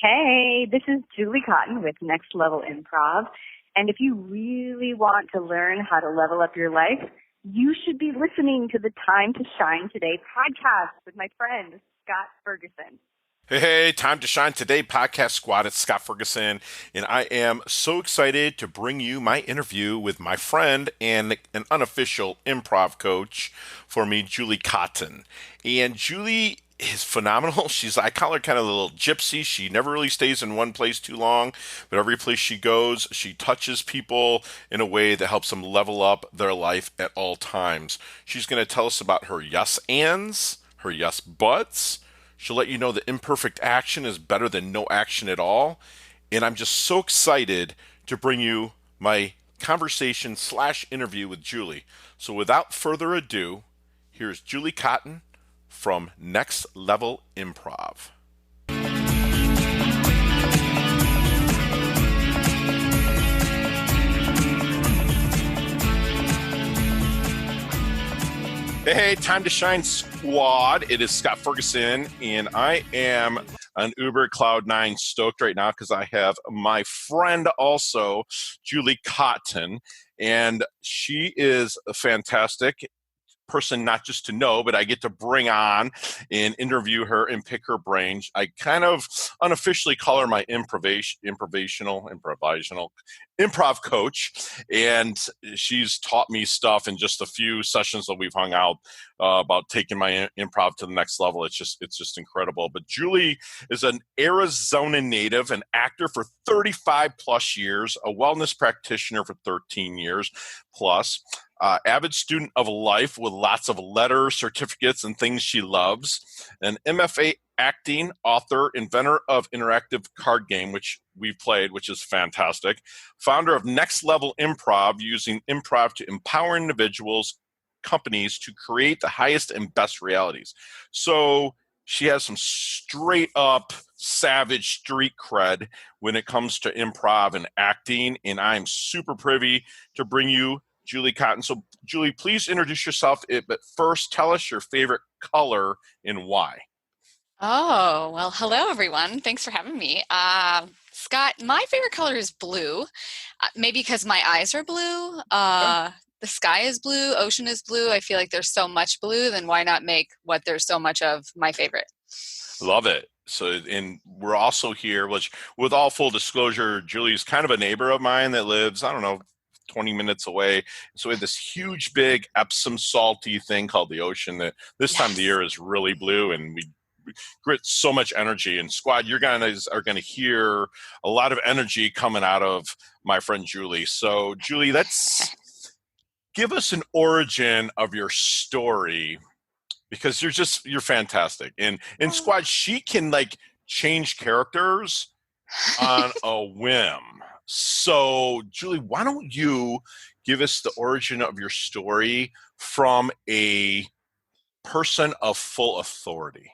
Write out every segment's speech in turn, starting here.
Hey, this is Julie Cotton with Next Level Improv. And if you really want to learn how to level up your life, you should be listening to the Time to Shine Today podcast with my friend, Scott Ferguson. Hey, Time to Shine Today podcast squad. It's Scott Ferguson, and I am so excited to bring you my interview with my friend and an unofficial improv coach for me, Julie Cotton. And Julie is phenomenal. I call her kind of a little gypsy. She never really stays in one place too long, but every place she goes, she touches people in a way that helps them level up their life at all times. She's going to tell us about her yes ands, her yes buts. She'll let you know that imperfect action is better than no action at all. And I'm just so excited to bring you my conversation/interview with Julie. So without further ado, here's Julie Cotton from Next Level Improv. Hey, Time to Shine squad. It is Scott Ferguson, and I am an Uber Cloud 9 stoked right now because I have my friend also, Julie Cotton, and she is a fantastic person not just to know, but I get to bring on and interview her and pick her brain. I kind of unofficially call her my improvisational improv coach, and she's taught me stuff in just a few sessions that we've hung out about taking my improv to the next level. It's just incredible. But Julie is an Arizona native, an actor for 35 plus years, a wellness practitioner for 13 years plus. Avid student of life with lots of letters, certificates, and things she loves. An MFA acting, author, inventor of interactive card game, which we've played, which is fantastic. Founder of Next Level Improv, using improv to empower individuals, companies to create the highest and best realities. So she has some straight up savage street cred when it comes to improv and acting, and I'm super privy to bring you Julie Cotton. So, Julie, please introduce yourself, but first tell us your favorite color and why. Oh, well, hello, everyone. Thanks for having me. Scott, my favorite color is blue, maybe because my eyes are blue. The sky is blue, ocean is blue. I feel like there's so much blue, then why not make what there's so much of my favorite? Love it. So, and we're also here, which, with all full disclosure, Julie's kind of a neighbor of mine that lives, 20 minutes away. So we have this huge, big Epsom salty thing called the ocean that this time of the year is really blue, and we grit so much energy. And squad, you guys are going to hear a lot of energy coming out of my friend Julie. So Julie, let's give us an origin of your story, because you're fantastic. And squad, she can change characters on a whim. So, Julie, why don't you give us the origin of your story from a person of full authority?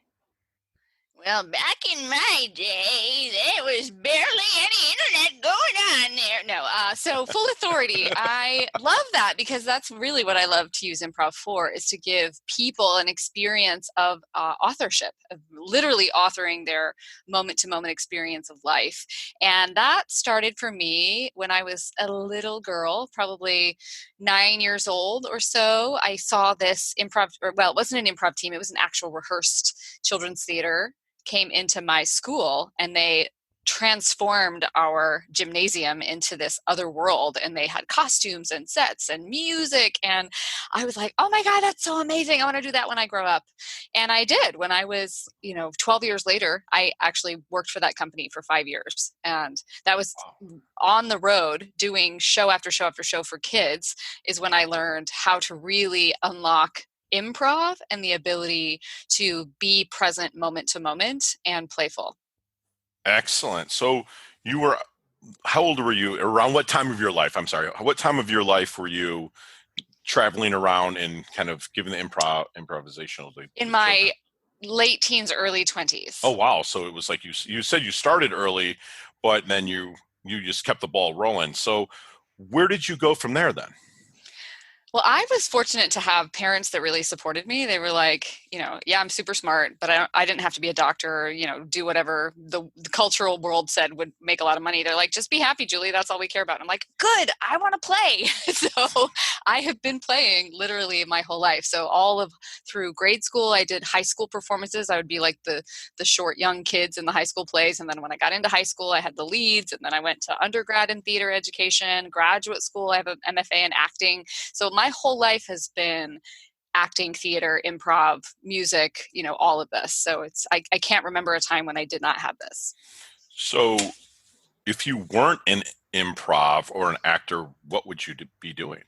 Well, back in my day, there was barely any internet going on there. No, so full authority. I love that, because that's really what I love to use improv for, is to give people an experience of authorship, of literally authoring their moment-to-moment experience of life. And that started for me when I was a little girl, probably 9 years old or so. I saw this improv, it wasn't an improv team, it was an actual rehearsed children's theater, came into my school, and they transformed our gymnasium into this other world, and they had costumes and sets and music, and I was like, oh my God, that's so amazing. I want to do that when I grow up. And I did. When I was 12 years later, I actually worked for that company for 5 years, and that was on the road doing show after show after show for kids, is when I learned how to really unlock improv and the ability to be present moment to moment and playful. Excellent. So how old were you? Around what time of your life? I'm sorry. What time of your life were you traveling around and kind of giving the improvisational? In my late teens, early 20s. Oh, wow. So it was like you said you started early, but then you just kept the ball rolling. So where did you go from there then? Well, I was fortunate to have parents that really supported me. They were like, yeah, I'm super smart, but I didn't have to be a doctor or, do whatever the cultural world said would make a lot of money. They're like, just be happy, Julie. That's all we care about. And I'm like, good, I want to play. So I have been playing literally my whole life. So through grade school, I did high school performances. I would be like the short young kids in the high school plays. And then when I got into high school, I had the leads. And then I went to undergrad in theater education, graduate school. I have an MFA in acting. So my whole life has been acting, theater, improv, music, all of this. So I can't remember a time when I did not have this. So if you weren't an improv or an actor, what would you be doing?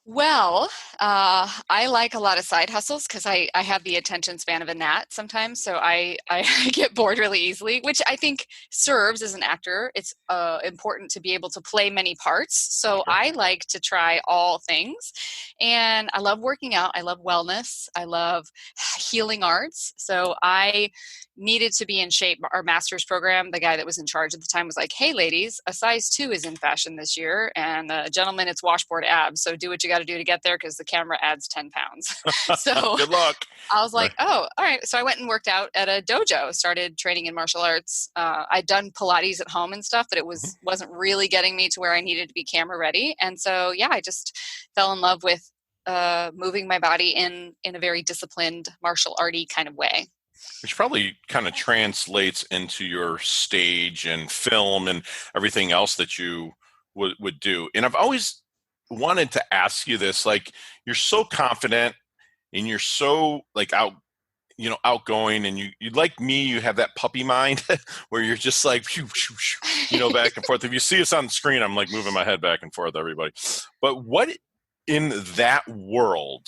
Well, I like a lot of side hustles because I have the attention span of a gnat sometimes. So I get bored really easily, which I think serves as an actor. It's important to be able to play many parts. So I like to try all things. And I love working out. I love wellness. I love healing arts. So I needed to be in shape. Our master's program, the guy that was in charge at the time was like, hey, ladies, a size 2 is in fashion this year. And gentlemen, it's washboard abs. So do what you got to do to get there because the camera adds 10 pounds. So good luck. I was like, oh, all right. So I went and worked out at a dojo, started training in martial arts. I'd done Pilates at home and stuff, but it wasn't really getting me to where I needed to be camera ready. And so, yeah, I just fell in love with moving my body in a very disciplined martial arty kind of way. Which probably kind of translates into your stage and film and everything else that you would do. And I've always wanted to ask you this, like, you're so confident and you're so like outgoing, and you like me, you have that puppy mind where you're just like, back and forth. If you see us on the screen, I'm like moving my head back and forth, everybody. But what in that world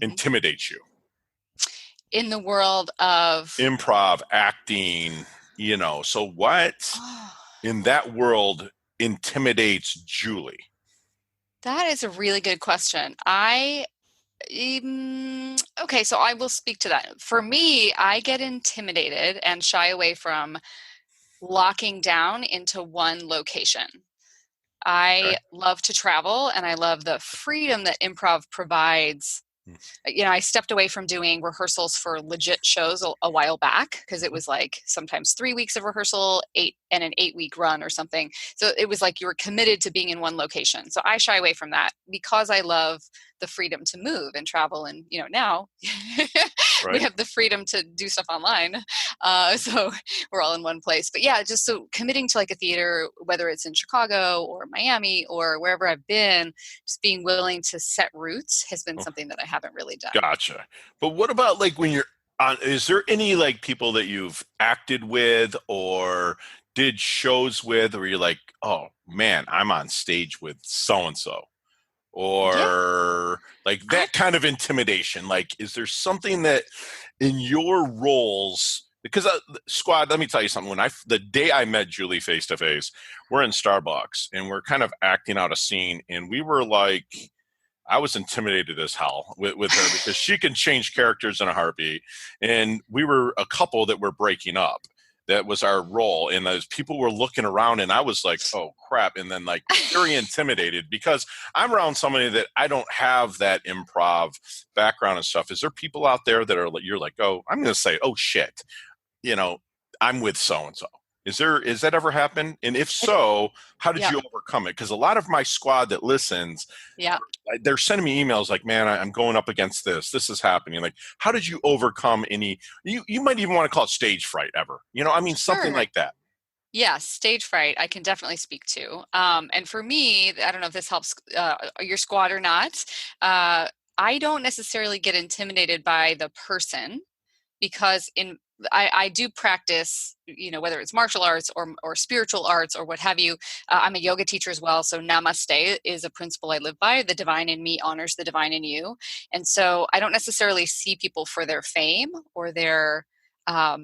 intimidates you? In the world of improv, acting, so what in that world intimidates Julie? That is a really good question. Okay, so I will speak to that. For me, I get intimidated and shy away from locking down into one location. I love to travel, and I love the freedom that improv provides. I stepped away from doing rehearsals for legit shows a while back because it was like sometimes 3 weeks of rehearsal, an 8-week run or something. So it was like you were committed to being in one location. So I shy away from that because I love the freedom to move and travel. And, now we have the freedom to do stuff online. So we're all in one place. But yeah, just so committing to like a theater, whether it's in Chicago or Miami or wherever I've been, just being willing to set roots has been something that I haven't really done. Gotcha. But what about like when you're on, is there any like people that you've acted with or did shows with where you're like, oh man, I'm on stage with so-and-so? Or like that kind of intimidation? Like, is there something that in your roles, because Squad, let me tell you something. The day I met Julie face to face, we're in Starbucks and we're kind of acting out a scene, and we were like, I was intimidated as hell with her because she can change characters in a heartbeat. And we were a couple that were breaking up. That was our role. And as people were looking around, and I was like, oh crap. And then like very intimidated because I'm around somebody that I don't have that improv background and stuff. Is there people out there that are like, you're like, oh, I'm going to say, oh shit, I'm with so-and-so. Is that ever happened? And if so, how did you overcome it? Because a lot of my squad that listens, they're sending me emails like, man, I'm going up against this. This is happening. Like, how did you overcome any, you might even want to call it stage fright ever. Something like that. Yes, stage fright, I can definitely speak to. And for me, I don't know if this helps your squad or not. I don't necessarily get intimidated by the person because I do practice, whether it's martial arts or spiritual arts or what have you. I'm a yoga teacher as well. So namaste is a principle I live by. The divine in me honors the divine in you. And so I don't necessarily see people for their fame or their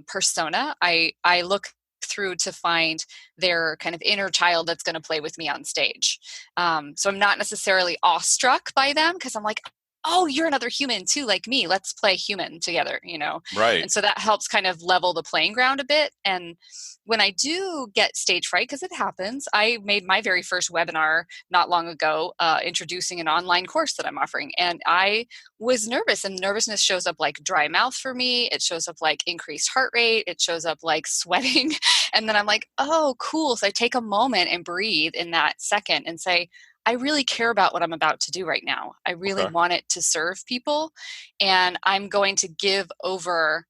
persona. I look through to find their kind of inner child that's going to play with me on stage. So I'm not necessarily awestruck by them because I'm like, oh, you're another human too, like me. Let's play human together, you know? Right. And so that helps kind of level the playing ground a bit. And when I do get stage fright, because it happens, I made my very first webinar not long ago, introducing an online course that I'm offering. And I was nervous, and nervousness shows up like dry mouth for me. It shows up like increased heart rate. It shows up like sweating. And then I'm like, oh, cool. So I take a moment and breathe in that second and say, I really care about what I'm about to do right now. I really Okay. want it to serve people. And I'm going to give over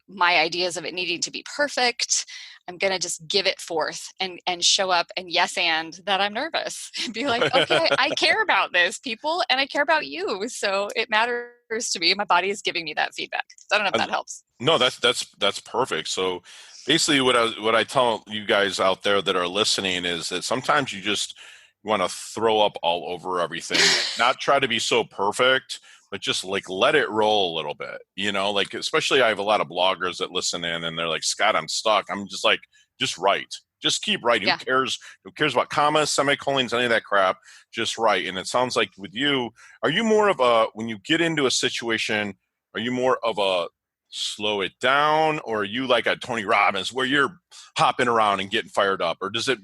my ideas of it needing to be perfect. I'm going to just give it forth and show up and and that I'm nervous and be like, okay, I care about this, people, and I care about you. So it matters to me. My body is giving me that feedback. So I don't know if that helps. No, that's perfect. So basically what I tell you guys out there that are listening is that sometimes you just want to throw up all over everything, not try to be so perfect, but just like let it roll a little bit, you know, like, especially I have a lot of bloggers that listen in and they're like, Scott, I'm stuck. I'm just like, just write, just keep writing. Yeah. Who cares about commas, semicolons, any of that crap? Just write. And it sounds like with you, are you more of a, when you get into a situation, are you more of a slow it down, or are you like a Tony Robbins where you're hopping around and getting fired up, or does it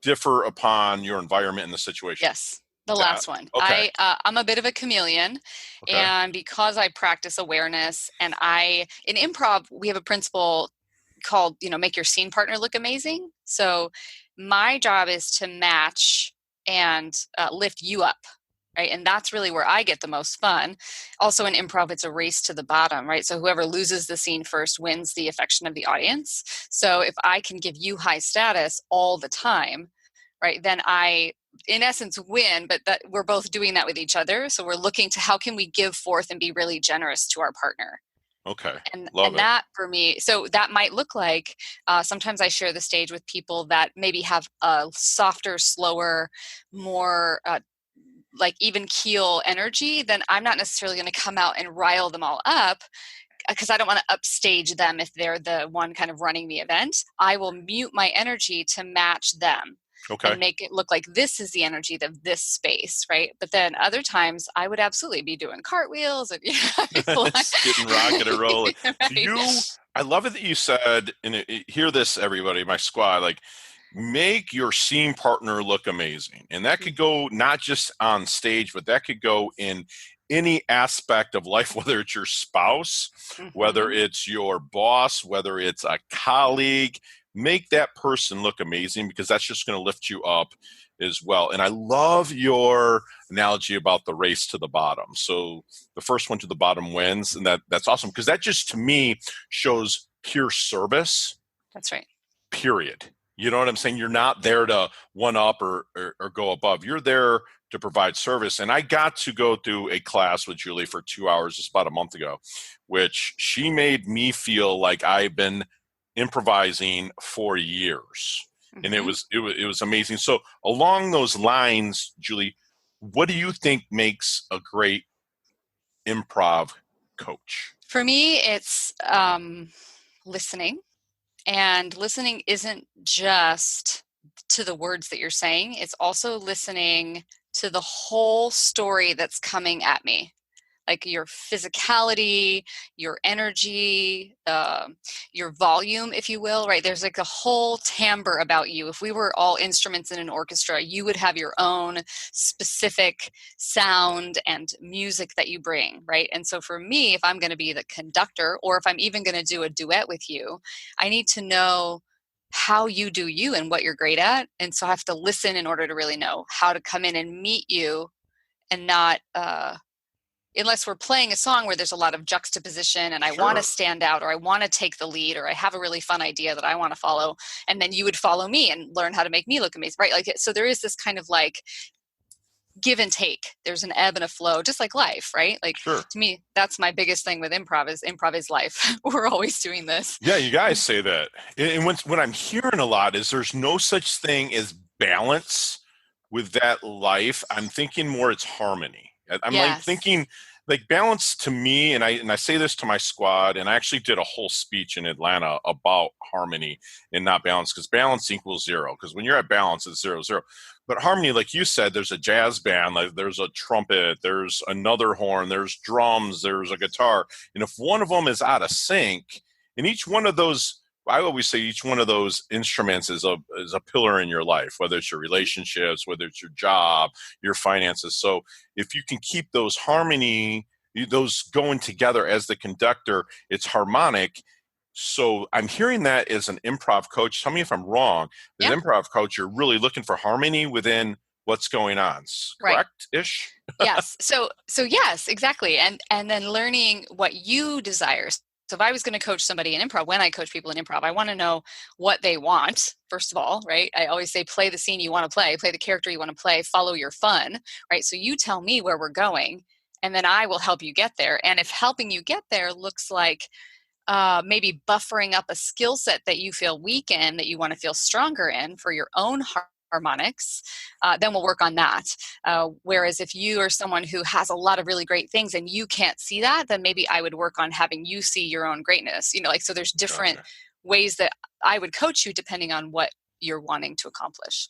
differ upon your environment and the situation? Yes, the last one. Okay. I'm a bit of a chameleon, Okay. and because I practice awareness, and in improv we have a principle called, make your scene partner look amazing. So my job is to match and lift you up. Right. And that's really where I get the most fun. Also in improv, it's a race to the bottom, right? So whoever loses the scene first wins the affection of the audience. So if I can give you high status all the time, right, then I, in essence, win, but that we're both doing that with each other. So we're looking to how can we give forth and be really generous to our partner. Okay. And Love it. that for me, so that might look like sometimes I share the stage with people that maybe have a softer, slower, more like even keel energy. Then I'm not necessarily going to come out and rile them all up, because I don't want to upstage them if they're the one kind of running the event. I will mute my energy to match them. Okay. And make it look like this is the energy of this space, right? But then other times I would absolutely be doing cartwheels and getting rocket and rolling. Right. I love it that you said, and hear this, everybody, my squad, like, make your scene partner look amazing. And that could go not just on stage, but that could go in any aspect of life, whether it's your spouse, whether it's your boss, whether it's a colleague. Make that person look amazing, because that's just going to lift you up as well. And I love your analogy about the race to the bottom. So the first one to the bottom wins. And that's awesome, because that just, to me, shows pure service. That's right. Period. You know what I'm saying? You're not there to one up or go above. You're there to provide service. And I got to go through a class with Julie for 2 hours just about a month ago, which she made me feel like I've been improvising for years. And it was amazing. So along those lines, Julie, what do you think makes a great improv coach? For me, it's listening. And listening isn't just to the words that you're saying. It's also listening to the whole story that's coming at me. Like your physicality, your energy, your volume, if you will, right? There's like a whole timbre about you. If we were all instruments in an orchestra, you would have your own specific sound and music that you bring, right? And so for me, if I'm going to be the conductor, or if I'm even going to do a duet with you, I need to know how you do you and what you're great at. And so I have to listen in order to really know how to come in and meet you, and not unless we're playing a song where there's a lot of juxtaposition and I want to stand out, or I want to take the lead, or I have a really fun idea that I want to follow, and then you would follow me and learn how to make me look amazing, right? Like, so there is this kind of like give and take. There's an ebb and a flow, just like life, right? Like to me, that's my biggest thing with improv is life. We're always doing this. Yeah, you guys say that. And what I'm hearing a lot is there's no such thing as balance with that life. I'm thinking more it's harmony. I'm like thinking like balance to me, and I say this to my squad, and I actually did a whole speech in Atlanta about harmony and not balance, because balance equals zero. Because when you're at balance, it's 0-0. But harmony, like you said, there's a jazz band, like there's a trumpet, there's another horn, there's drums, there's a guitar, and if one of them is out of sync, and each one of those, I always say each one of those instruments is a pillar in your life, whether it's your relationships, whether it's your job, your finances. So if you can keep those those going together as the conductor, it's harmonic. So I'm hearing that as an improv coach. Tell me if I'm wrong. As an improv coach, you're really looking for harmony within what's going on. Right. Correct-ish? Yes. So yes, exactly. And then learning what you desire. So if I was going to coach somebody in improv, when I coach people in improv, I want to know what they want, first of all, right? I always say, play the scene you want to play the character you want to play, follow your fun, right? So you tell me where we're going, and then I will help you get there. And if helping you get there looks like maybe buffering up a skill set that you feel weak in, that you want to feel stronger in for your own harmonics, then we'll work on that. Whereas if you are someone who has a lot of really great things and you can't see that, then maybe I would work on having you see your own greatness. So there's different ways that I would coach you depending on what you're wanting to accomplish.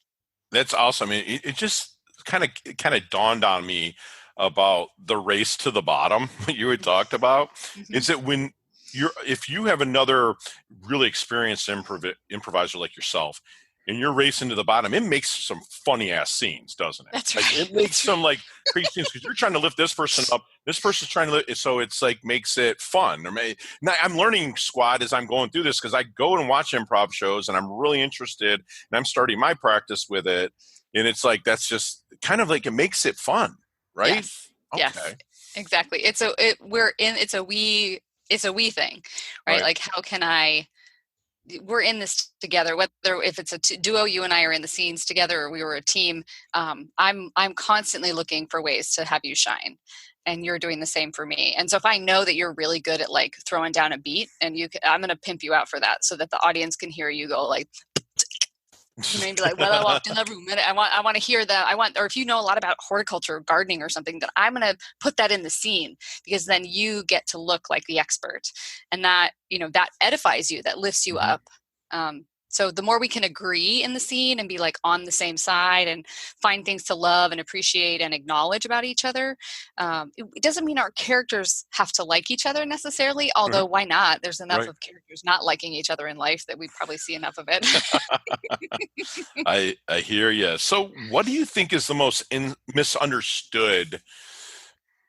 That's awesome. It just kind of dawned on me about the race to the bottom that you had talked about. Mm-hmm. Is that when if you have another really experienced improviser like yourself, and you're racing to the bottom, it makes some funny ass scenes, doesn't it? That's right. It makes some like crazy scenes because you're trying to lift this person up. This person's trying to lift, so it's like makes it fun. Now, I'm learning, squad, as I'm going through this, because I go and watch improv shows and I'm really interested, and I'm starting my practice with it. And it's like, that's just kind of like, it makes it fun, right? Yes. Okay. Yes, exactly. It's a we thing, right? Like, how can we're in this together, whether if it's a duo, you and I are in the scenes together, or we were a team. I'm constantly looking for ways to have you shine, and you're doing the same for me. And so if I know that you're really good at like throwing down a beat, and I'm going to pimp you out for that, so that the audience can hear you go like, and be like, well, I walked in the room and I want to hear that. Or if you know a lot about horticulture or gardening or something, then I'm going to put that in the scene, because then you get to look like the expert, and that, that edifies you, that lifts you up. So the more we can agree in the scene and be like on the same side and find things to love and appreciate and acknowledge about each other, it doesn't mean our characters have to like each other necessarily, although why not? There's enough of characters not liking each other in life that we probably see enough of it. I hear you. So what do you think is the most misunderstood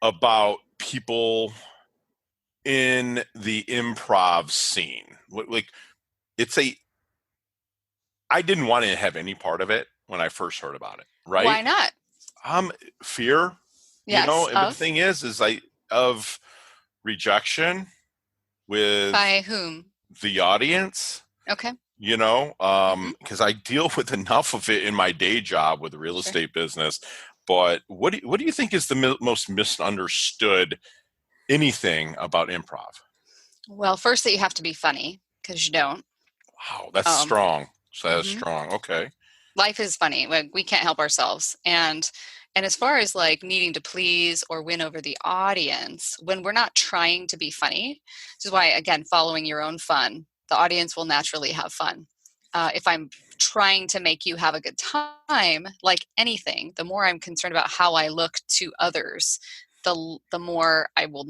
about people in the improv scene? Like, I didn't want to have any part of it when I first heard about it, right? Why not? Fear. Yes. And the thing is of rejection with by whom? The audience. Okay. Because I deal with enough of it in my day job with the real estate business. But what do you think is the most misunderstood anything about improv? Well, first, that you have to be funny, because you don't. Wow, that's strong. So that's strong. Okay. Life is funny. We can't help ourselves. And as far as like needing to please or win over the audience, when we're not trying to be funny, this is why, again, following your own fun, the audience will naturally have fun. If I'm trying to make you have a good time, like anything, the more I'm concerned about how I look to others, the more I will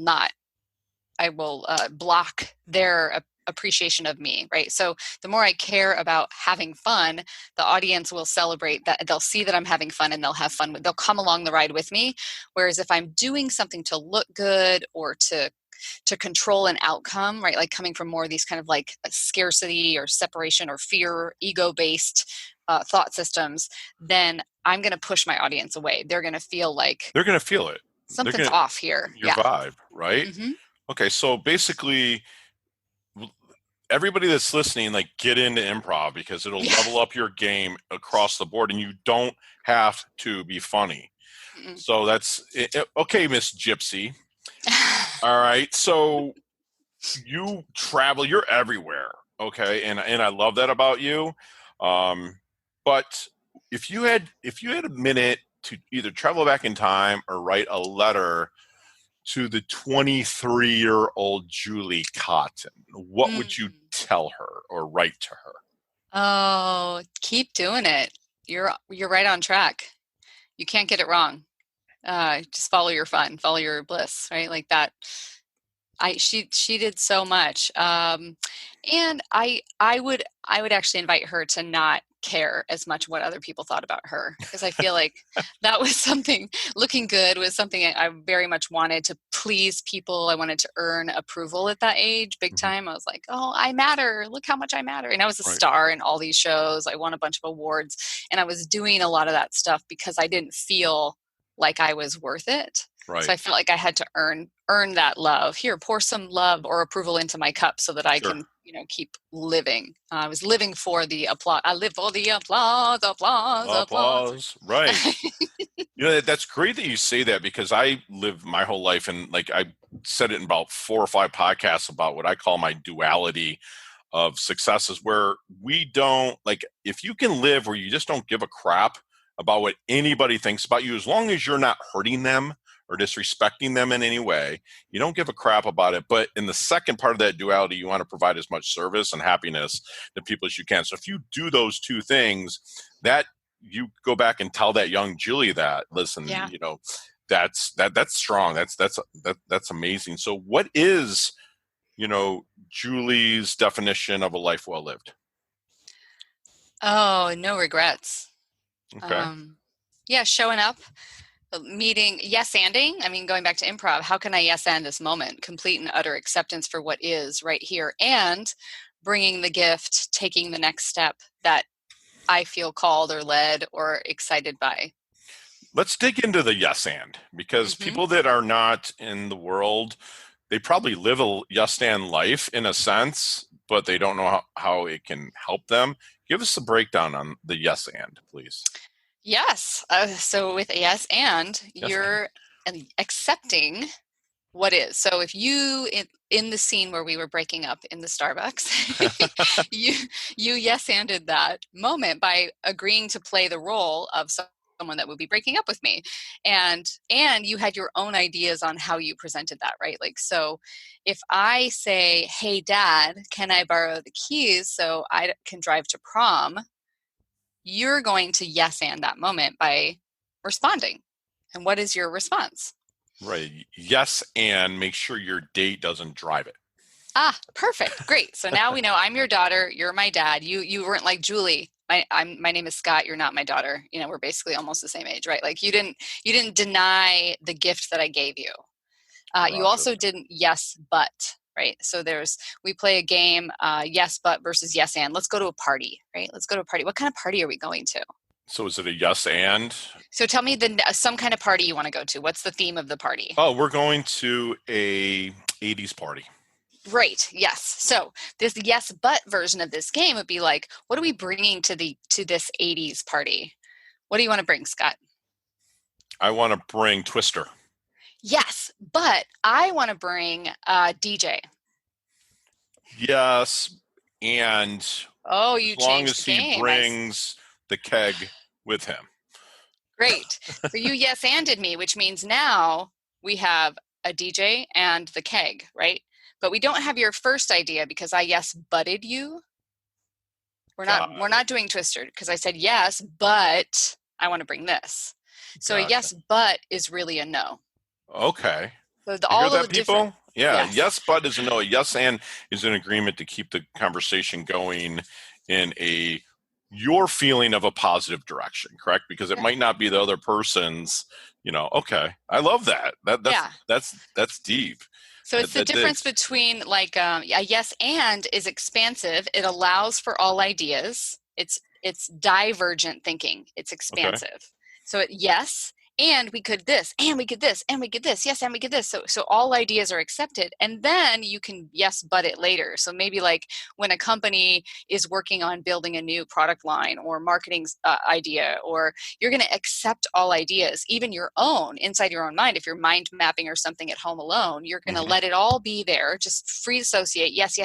block their appreciation of me, right? So the more I care about having fun, the audience will celebrate that. They'll see that I'm having fun, and they'll have fun. They'll come along the ride with me. Whereas if I'm doing something to look good or to control an outcome, right? Like coming from more of these kind of like scarcity or separation or fear, ego-based thought systems, then I'm going to push my audience away. They're going to feel like they're going to feel it. Something's off here. Your vibe, right? Mm-hmm. Okay, so basically, everybody that's listening, like, get into improv, because it'll level up your game across the board, and you don't have to be funny. Mm-mm. So that's it. Okay, Miss Gypsy. All right, so you travel, you're everywhere, okay, and I love that about you. But if you had a minute to either travel back in time or write a letter to the 23-year-old Julie Cotton, what would you tell her or write to her? Oh, keep doing it. You're right on track. You can't get it wrong. Just follow your fun, follow your bliss, right? Like that. She did so much, and I would actually invite her to not care as much what other people thought about her, because I feel like that was something. Looking good was something I very much wanted to please people. I wanted to earn approval at that age, big time. I was like, oh, I matter. Look how much I matter. And I was a star in all these shows. I won a bunch of awards, and I was doing a lot of that stuff because I didn't feel like I was worth it. Right. So I felt like I had to earn that love. Here, pour some love or approval into my cup so that I can, keep living. I was living for the applause. I live for the applause. Right. That's great that you say that, because I lived my whole life, and like I said it in about 4 or 5 podcasts about what I call my duality of successes, where we don't, like, if you can live where you just don't give a crap about what anybody thinks about you, as long as you're not hurting them or disrespecting them in any way, you don't give a crap about it. But in the second part of that duality, you want to provide as much service and happiness to people as you can. So if you do those two things, that you go back and tell that young Julie that, listen, that's strong. That's amazing. So what is, Julie's definition of a life well lived? Oh, no regrets. Okay. Showing up. Meeting, yes-anding. I mean, going back to improv, how can I yes-and this moment? Complete and utter acceptance for what is right here, and bringing the gift, taking the next step that I feel called or led or excited by. Let's dig into the yes-and, because people that are not in the world, they probably live a yes-and life in a sense, but they don't know how it can help them. Give us a breakdown on the yes-and, please. Yes. So with a yes and, you're accepting what is. So if you, in the scene where we were breaking up in the Starbucks, you yes-anded that moment by agreeing to play the role of someone that would be breaking up with me. And you had your own ideas on how you presented that, right? Like, so if I say, hey, Dad, can I borrow the keys so I can drive to prom? You're going to yes and that moment by responding. And what is your response? Right. Yes, and make sure your date doesn't drive it. Ah, perfect. Great. So now we know I'm your daughter. You're my dad. You weren't like, Julie, my name is Scott. You're not my daughter. We're basically almost the same age, right? Like you didn't deny the gift that I gave you. You also didn't yes, but. Right. So we play a game, yes, but versus yes, and. Let's go to a party, right? Let's go to a party. What kind of party are we going to? So is it a yes, and? So tell me some kind of party you want to go to. What's the theme of the party? Oh, we're going to a 80s party. Right. Yes. So this yes, but version of this game would be like, what are we bringing to this 80s party? What do you want to bring, Scott? I want to bring Twister. Yes, but I want to bring a DJ. Yes, and as long as he brings the keg with him. Great. So you yes-anded me, which means now we have a DJ and the keg, right? But we don't have your first idea because I yes-butted you. We're not doing Twister because I said yes, but I want to bring this. So a yes, but is really a no. Okay. So all of the people? Yeah. Yes, but is a no. A yes, and is an agreement to keep the conversation going in your feeling of a positive direction, correct? Because it might not be the other person's, okay. I love that. That's deep. So it's the difference between like a yes and is expansive. It allows for all ideas. It's divergent thinking. It's expansive. Okay. So yes, and we could this, and we could this, and we could this, yes, and we could this. So all ideas are accepted, and then you can yes, but it later. So maybe like when a company is working on building a new product line or marketing idea, or you're going to accept all ideas, even your own, inside your own mind. If you're mind mapping or something at home alone, you're going to let it all be there, just free associate, yes,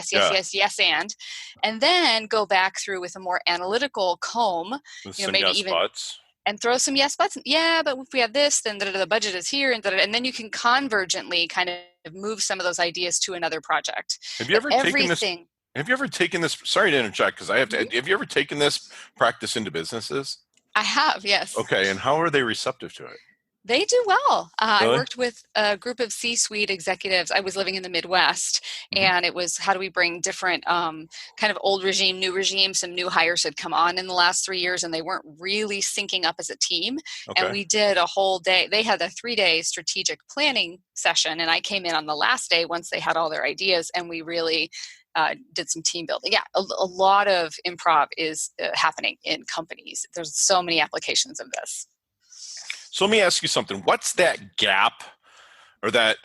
and then go back through with a more analytical comb, with maybe even buts. and throw some yes buts. Yeah, but if we have this, then the budget is here, and then you can convergently kind of move some of those ideas to another project. Have you ever taken this? Everything. Have you ever taken this? Sorry to interject, because I have to. Mhm. Have you ever taken this practice into businesses? I have, yes. Okay, and how are they receptive to it? They do well. Really? I worked with a group of C-suite executives. I was living in the Midwest, Mhm. and it was how do we bring different kind of old regime, new regime. Some new hires had come on in the last 3 years, and they weren't really syncing up as a team. Okay. And we did a whole day. They had a 3-day strategic planning session, and I came in on the last day once they had all their ideas, and we really did some team building. Yeah, a lot of improv is happening in companies. There's so many applications of this. So let me ask you something. What's that gap or that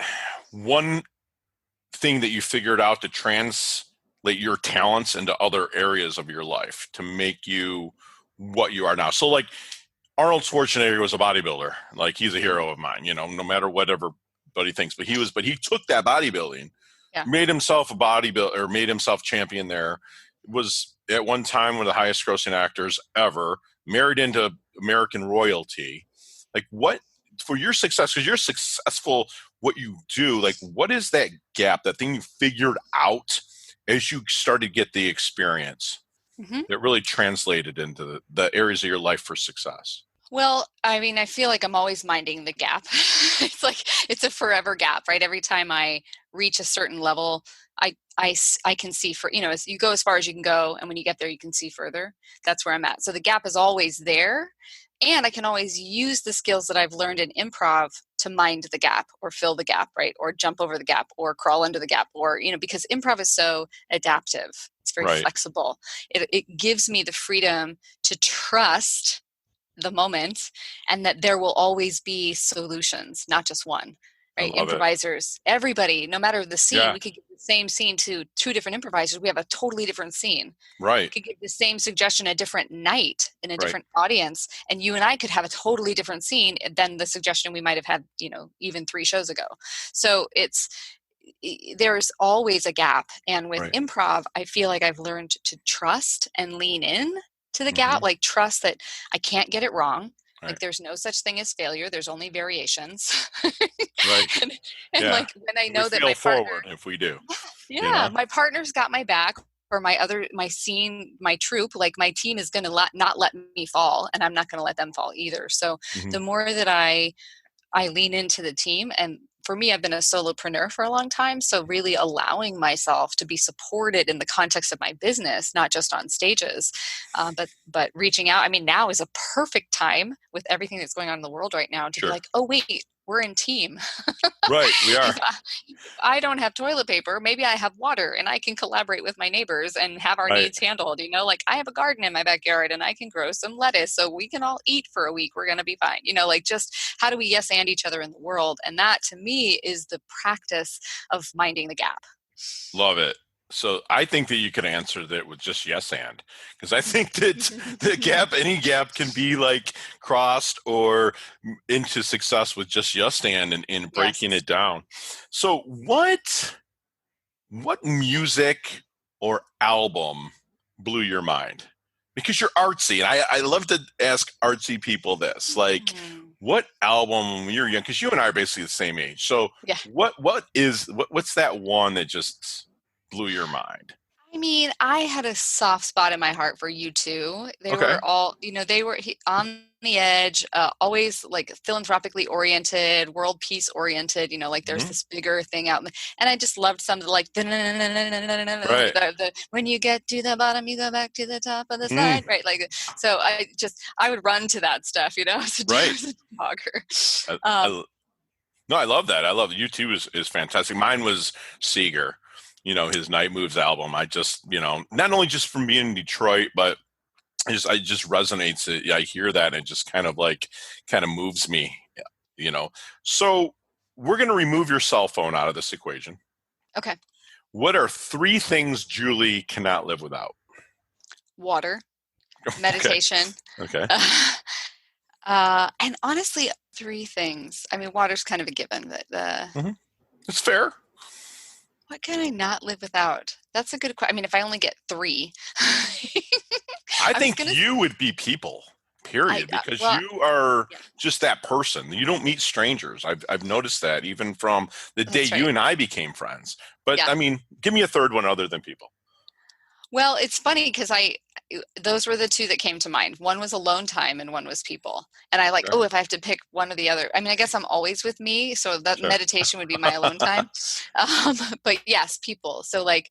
one thing that you figured out to translate your talents into other areas of your life to make you what you are now? So like Arnold Schwarzenegger was a bodybuilder. Like he's a hero of mine, no matter what everybody thinks. But he took that bodybuilding, made himself a bodybuilder, made himself champion there. Was at one time one of the highest grossing actors ever, married into American royalty. Like what for your success, because you're successful what you do, like what is that gap, that thing you figured out as you started to get the experience that really translated into the areas of your life for success? Well, I mean, I feel like I'm always minding the gap. It's like it's a forever gap, right? Every time I reach a certain level, I can see as you go as far as you can go, and when you get there, you can see further. That's where I'm at. So the gap is always there, and I can always use the skills that I've learned in improv to mind the gap or fill the gap, right? Or jump over the gap or crawl under the gap, or because improv is so adaptive. It's very flexible. It gives me the freedom to trust the moment, and that there will always be solutions, not just one, right? Improvisers, everybody, no matter the scene, we could give the same scene to 2 different improvisers. We have a totally different scene. Right. We could give the same suggestion a different night in a different audience, and you and I could have a totally different scene than the suggestion we might have had, even 3 shows ago. So there's always a gap. And with improv, I feel like I've learned to trust and lean in to the gap, like trust that I can't get it wrong. Like there's no such thing as failure. There's only variations. and like when I know that my partner, forward if we do. My partner's got my back, or my scene, my troupe, like my team is going to not let me fall, and I'm not going to let them fall either. So the more that I lean into the team, and for me, I've been a solopreneur for a long time. So really allowing myself to be supported in the context of my business, not just on stages, but reaching out. I mean, now is a perfect time with everything that's going on in the world right now to be like, oh, wait, we're in team. Right, we are. I don't have toilet paper. Maybe I have water, and I can collaborate with my neighbors and have our needs handled. Like I have a garden in my backyard, and I can grow some lettuce, so we can all eat for a week. We're going to be fine. Like just how do we yes and each other in the world? And that to me is the practice of minding the gap. Love it. So I think that you can answer that with just yes and, because I think that any gap can be like crossed or into success with just yes and breaking it down. So what music or album blew your mind? Because you're artsy, and I love to ask artsy people this, like what album when you're young, because you and I are basically the same age. So what's that one that just blew your mind? I mean, I had a soft spot in my heart for U2. They were all, they were on the edge, always like philanthropically oriented, world peace oriented, like there's this bigger thing out. And I just loved some of the like, when you get to the bottom, you go back to the top of the slide, right? Like, so I would run to that stuff, as a dogger. No, I love that. I love it. U2 is fantastic. Mine was Seeger. His Night Moves album. I just, not only just from being in Detroit, but it just resonates. I hear that and it just kind of moves me, So we're going to remove your cell phone out of this equation. Okay. What are 3 things Julie cannot live without? Water, meditation. Okay. And honestly, 3 things. I mean, water's kind of a given. It's fair. What can I not live without? That's a good question. I mean, if I only get 3. I think you would be people. period, because you are just that person. You don't meet strangers. I've noticed that even from the day you and I became friends. But I mean, give me a third one other than people. Well, it's funny because those were the two that came to mind. One was alone time and one was people. And I if I have to pick one or the other, I mean, I guess I'm always with me. So that meditation would be my alone time. But yes, people. So like,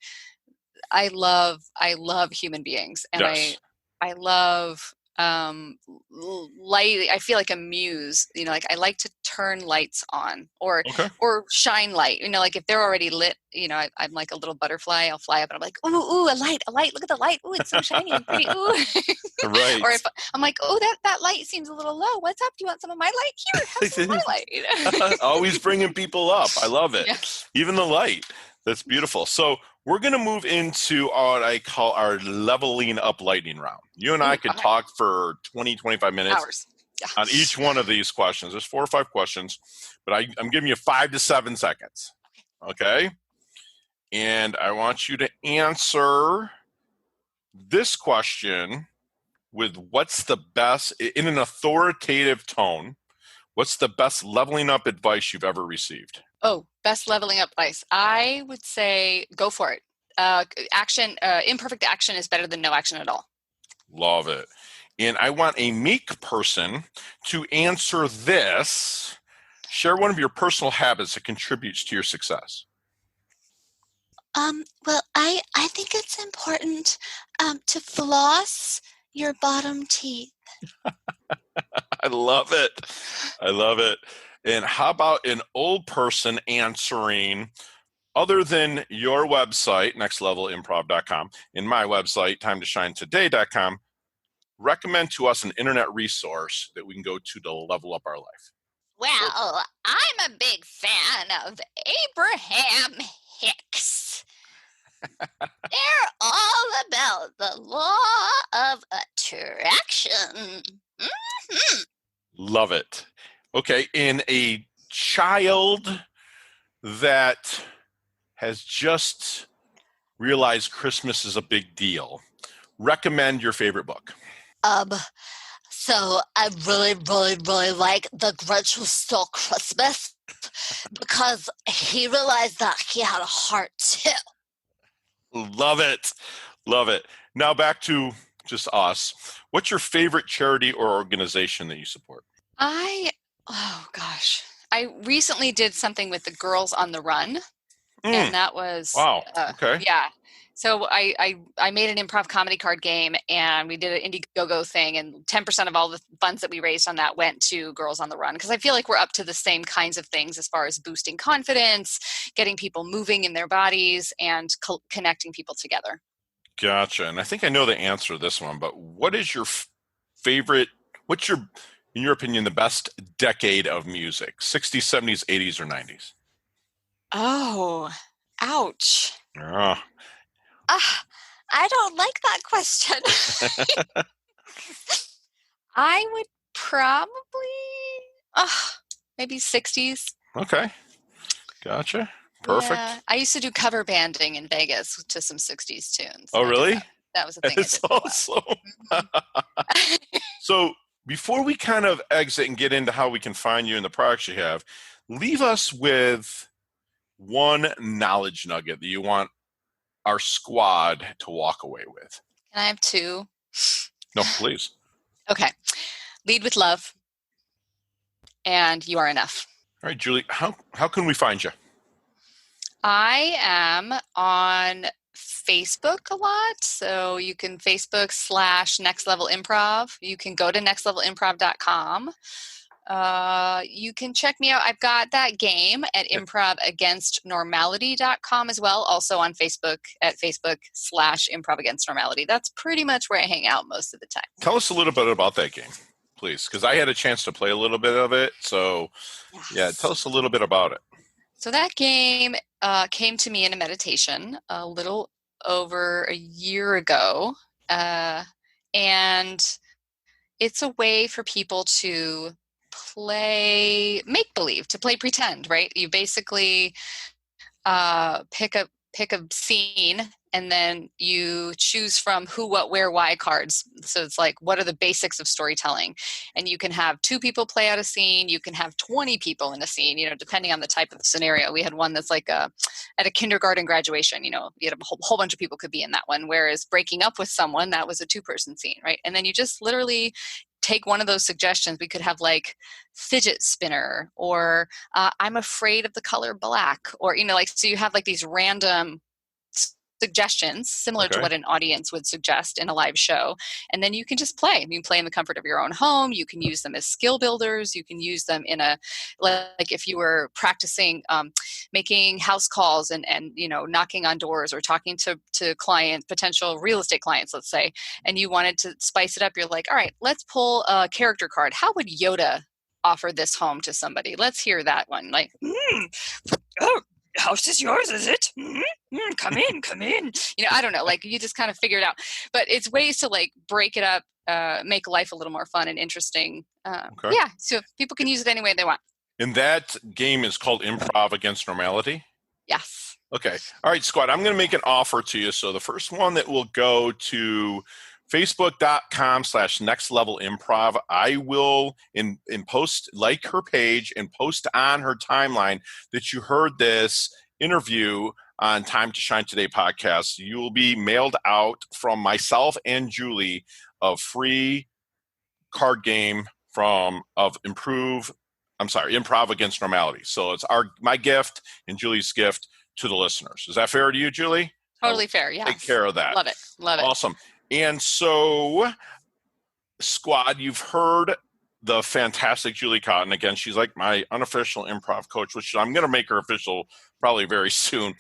I love human beings, and I love light. I feel like a muse, like I like to turn lights on or shine light, like if they're already lit, I'm like a little butterfly. I'll fly up and I'm like, ooh, a light, look at the light. Ooh, it's so shiny and pretty. Ooh. Right. Or if I'm like, oh, that light seems a little low. What's up? Do you want some of my light? Here, have some of my light. Always bringing people up. I love it. Yeah. Even the light. That's beautiful. So we're going to move into what I call our leveling up lightning round. You and I could talk for 20, 25 minutes hours on each one of these questions. There's 4 or 5 questions, but I'm giving you 5 to 7 seconds. Okay? And I want you to answer this question with what's the best, in an authoritative tone, what's the best leveling up advice you've ever received? Oh, best leveling up advice. I would say go for it. Imperfect action is better than no action at all. Love it. And I want a meek person to answer this. Share one of your personal habits that contributes to your success. Well, I think it's important to floss your bottom teeth. I love it. I love it. And how about an old person answering, other than your website, nextlevelimprov.com, and my website, timetoshinetoday.com, recommend to us an internet resource that we can go to level up our life? Well, I'm a big fan of Abraham Hicks. They're all about the law of attraction. Mm-hmm. Love it. Okay, in a child that has just realized Christmas is a big deal, recommend your favorite book. So I really, really, really like The Grinch Who Stole Christmas because he realized that he had a heart too. Love it. Love it. Now back to just us. What's your favorite charity or organization that you support? I recently did something with the Girls on the Run, and that was okay. Yeah. So I made an improv comedy card game, and we did an Indiegogo thing, and 10% of all the funds that we raised on that went to Girls on the Run, because I feel like we're up to the same kinds of things as far as boosting confidence, getting people moving in their bodies, and connecting people together. Gotcha. And I think I know the answer to this one, but what is your favorite, in your opinion, the best decade of music? 60s, 70s, 80s, or 90s? Oh, ouch. I don't like that question. I would probably, maybe 60s. Okay. Gotcha. Perfect. Yeah. I used to do cover banding in Vegas to some 60s tunes. Oh, really? That was a thing. That's awesome. So before we kind of exit and get into how we can find you and the products you have, leave us with one knowledge nugget that you want our squad to walk away with. Can I have 2? No, please. Okay. Lead with love, and you are enough. All right, Julie, how can we find you? I am on Facebook a lot. So you can Facebook / Next Level Improv. You can go to nextlevelimprov.com. You can check me out. I've got that game at improvagainstnormality.com as well. Also on Facebook at Facebook / improvagainstnormality. That's pretty much where I hang out most of the time. Tell us a little bit about that game, please, because I had a chance to play a little bit of it. So yeah, tell us a little bit about it. So that game came to me in a meditation a little over a year ago. And it's a way for people to play make-believe, to play pretend, right? You basically pick pick a scene, and then you choose from who, what, where, why cards. So it's like, what are the basics of storytelling? And you can have 2 people play out a scene. You can have 20 people in a scene, depending on the type of scenario. We had one that's like at a kindergarten graduation, you had a whole bunch of people could be in that one. Whereas breaking up with someone, that was a 2-person scene, right? And then you just literally take one of those suggestions. We could have like fidget spinner, or I'm afraid of the color black, or, so you have like these random suggestions similar to what an audience would suggest in a live show. And then you can just play. You can play in the comfort of your own home. You can use them as skill builders. You can use them in like if you were practicing making house calls and knocking on doors or talking to clients, potential real estate clients, let's say, and you wanted to spice it up. You're like, all right, let's pull a character card. How would Yoda offer this home to somebody? Let's hear that one. Like, oh, house is yours, is it? Come in. I don't know. Like, you just kind of figure it out. But it's ways to like break it up, make life a little more fun and interesting. Yeah, so people can use it any way they want. And that game is called Improv Against Normality? Yes. Okay. All right, Squad, I'm going to make an offer to you. So the first one that will go to Facebook.com/nextlevelimprov. I will in post, like her page and post on her timeline that you heard this interview on Time to Shine Today podcast. You will be mailed out from myself and Julie a free card game of Improv Against Normality. So it's my gift and Julie's gift to the listeners. Is that fair to you, Julie? Totally fair. Yeah. Take care of that. Love it. Awesome. And so, Squad, you've heard the fantastic Julie Cotton. Again, she's like my unofficial improv coach, which I'm going to make her official probably very soon.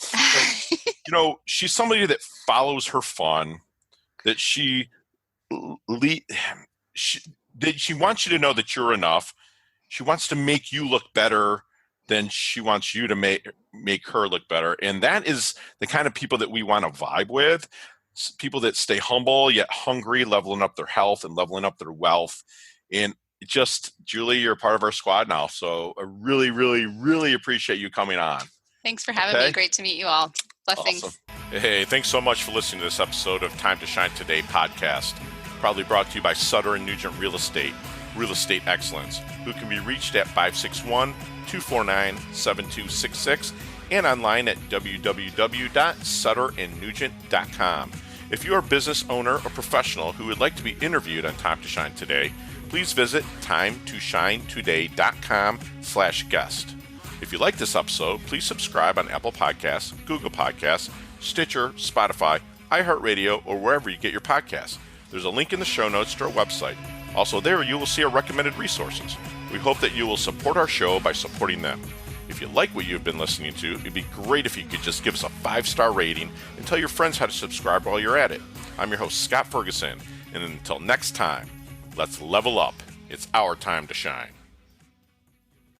But, she's somebody that follows her fun, that she wants you to know that you're enough. She wants to make you look better than she wants you to make her look better. And that is the kind of people that we want to vibe with. People that stay humble yet hungry, leveling up their health and leveling up their wealth. And Julie, you're part of our squad now. So I really, really, really appreciate you coming on. Thanks for having me. Great to meet you all. Blessings. Awesome. Hey, thanks so much for listening to this episode of Time to Shine Today podcast. Proudly brought to you by Sutter & Nugent Real Estate Excellence, who can be reached at 561-249-7266 and online at www.sutterandnugent.com. If you are a business owner or professional who would like to be interviewed on Time to Shine Today, please visit timetoshinetoday.com/guest. If you like this episode, please subscribe on Apple Podcasts, Google Podcasts, Stitcher, Spotify, iHeartRadio, or wherever you get your podcasts. There's a link in the show notes to our website. Also there, you will see our recommended resources. We hope that you will support our show by supporting them. If you like what you've been listening to, it'd be great if you could just give us a 5-star rating and tell your friends how to subscribe while you're at it. I'm your host, Scott Ferguson, and until next time, let's level up. It's our time to shine.